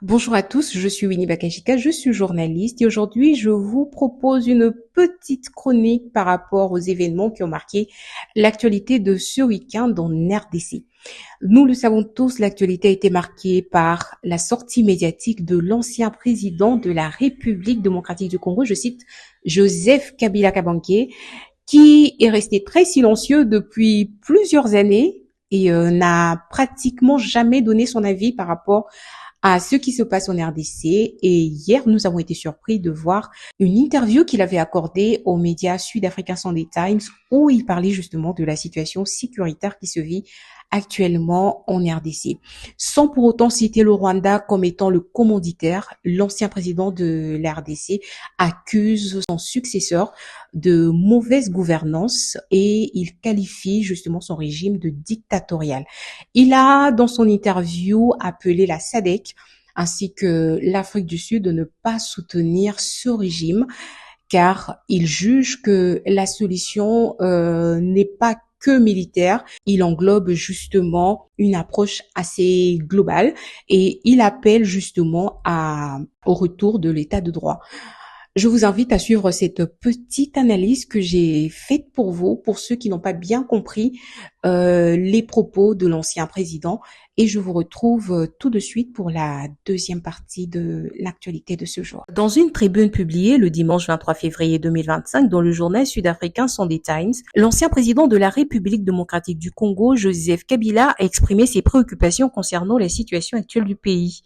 Bonjour à tous, je suis Winnie Bakashika, je suis journaliste et aujourd'hui je vous propose une petite chronique par rapport aux événements qui ont marqué l'actualité de ce week-end en RDC. Nous le savons tous, l'actualité a été marquée par la sortie médiatique de l'ancien président de la République démocratique du Congo, je cite Joseph Kabila Kabange, qui est resté très silencieux depuis plusieurs années et n'a pratiquement jamais donné son avis par rapport à ce qui se passe en RDC. Et hier, nous avons été surpris de voir une interview qu'il avait accordée aux médias sud-africains Sunday Times où il parlait justement de la situation sécuritaire qui se vit actuellement en RDC. Sans pour autant citer le Rwanda comme étant le commanditaire, l'ancien président de la RDC accuse son successeur de mauvaise gouvernance et il qualifie justement son régime de dictatorial. Il a, dans son interview, appelé la SADC ainsi que l'Afrique du Sud de ne pas soutenir ce régime car il juge que la solution n'est pas que militaire, il englobe justement une approche assez globale et il appelle justement au retour de l'état de droit. Je vous invite à suivre cette petite analyse que j'ai faite pour vous, pour ceux qui n'ont pas bien compris les propos de l'ancien président. Et je vous retrouve tout de suite pour la deuxième partie de l'actualité de ce jour. Dans une tribune publiée le dimanche 23 février 2025 dans le journal sud-africain Sunday Times, l'ancien président de la République démocratique du Congo, Joseph Kabila, a exprimé ses préoccupations concernant la situation actuelle du pays.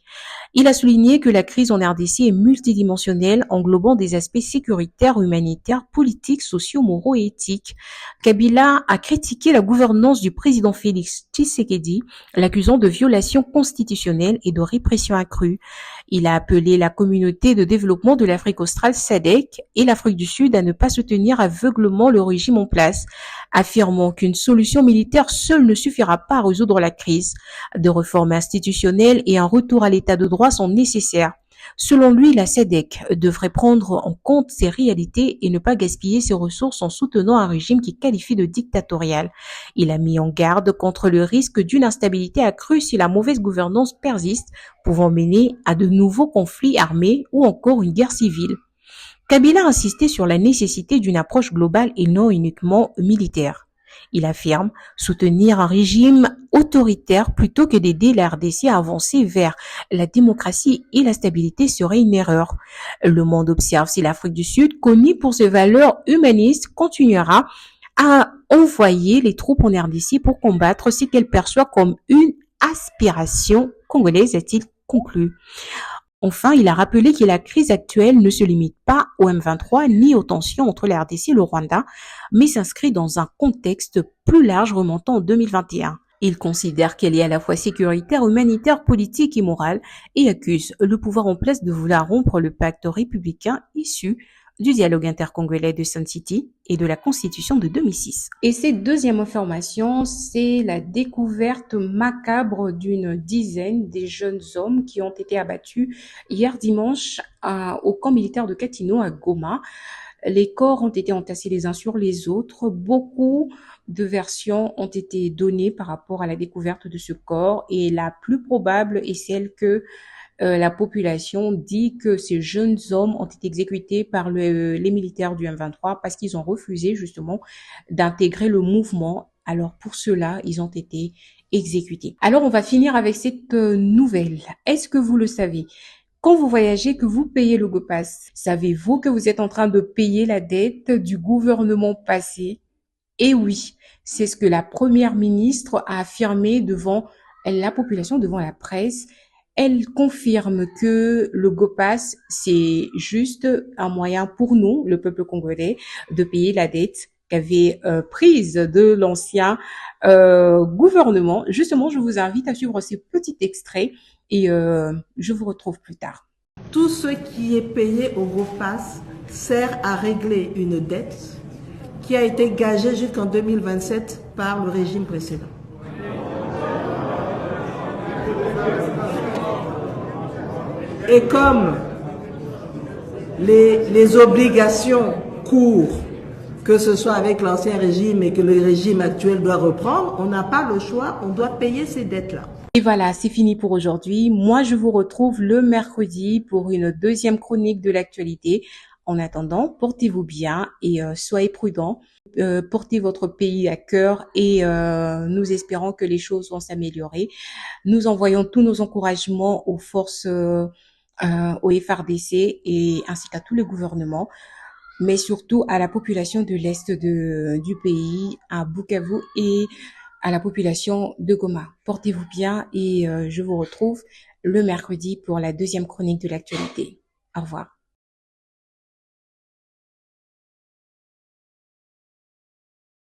Il a souligné que la crise en RDC est multidimensionnelle, englobant des aspects sécuritaires, humanitaires, politiques, sociaux, moraux et éthiques. Kabila a critiqué la gouvernance du président Félix Tshisekedi, l'accusant de violations constitutionnelles et de répression accrue. Il a appelé la communauté de développement de l'Afrique australe SADC et l'Afrique du Sud à ne pas soutenir aveuglement le régime en place, affirmant qu'une solution militaire seule ne suffira pas à résoudre la crise. Des réformes institutionnelles et un retour à l'état de droit sont nécessaires. Selon lui, la SADC devrait prendre en compte ces réalités et ne pas gaspiller ses ressources en soutenant un régime qui qualifie de dictatorial. Il a mis en garde contre le risque d'une instabilité accrue si la mauvaise gouvernance persiste, pouvant mener à de nouveaux conflits armés ou encore une guerre civile. Kabila a insisté sur la nécessité d'une approche globale et non uniquement militaire. Il affirme soutenir un régime autoritaire plutôt que d'aider la RDC à avancer vers la démocratie et la stabilité serait une erreur. Le monde observe si l'Afrique du Sud, connue pour ses valeurs humanistes, continuera à envoyer les troupes en RDC pour combattre ce qu'elle perçoit comme une aspiration congolaise, a-t-il conclu. Enfin, il a rappelé que la crise actuelle ne se limite pas au M23 ni aux tensions entre la RDC et le Rwanda, mais s'inscrit dans un contexte plus large remontant en 2021. Il considère qu'elle est à la fois sécuritaire, humanitaire, politique et morale et accuse le pouvoir en place de vouloir rompre le pacte républicain issu du dialogue intercongolais de Sun City et de la Constitution de 2006. Et cette deuxième information, c'est la découverte macabre d'une dizaine des jeunes hommes qui ont été abattus hier dimanche au camp militaire de Katino à Goma. Les corps ont été entassés les uns sur les autres. Beaucoup de versions ont été données par rapport à la découverte de ce corps et la plus probable est celle que la population dit que ces jeunes hommes ont été exécutés par les militaires du M23 parce qu'ils ont refusé justement d'intégrer le mouvement. Alors pour cela, ils ont été exécutés. Alors on va finir avec cette nouvelle. Est-ce que vous le savez? Quand vous voyagez, que vous payez le GoPass, savez-vous que vous êtes en train de payer la dette du gouvernement passé? Et oui, c'est ce que la première ministre a affirmé devant la population, devant la presse. Elle confirme que le GoPass, c'est juste un moyen pour nous, le peuple congolais, de payer la dette qu'avait prise de l'ancien gouvernement. Justement, je vous invite à suivre ces petits extraits et je vous retrouve plus tard. Tout ce qui est payé au GoPass sert à régler une dette qui a été gagée jusqu'en 2027 par le régime précédent. Et comme les obligations courent, que ce soit avec l'ancien régime et que le régime actuel doit reprendre, on n'a pas le choix, on doit payer ces dettes-là. Et voilà, c'est fini pour aujourd'hui. Moi, je vous retrouve le mercredi pour une deuxième chronique de l'actualité. En attendant, portez-vous bien et soyez prudents. Portez votre pays à cœur et nous espérons que les choses vont s'améliorer. Nous envoyons tous nos encouragements aux forces, au FRDC et ainsi qu'à tous les gouvernements, mais surtout à la population de l'Est du pays, à Bukavu et à la population de Goma. Portez-vous bien et je vous retrouve le mercredi pour la deuxième chronique de l'actualité. Au revoir.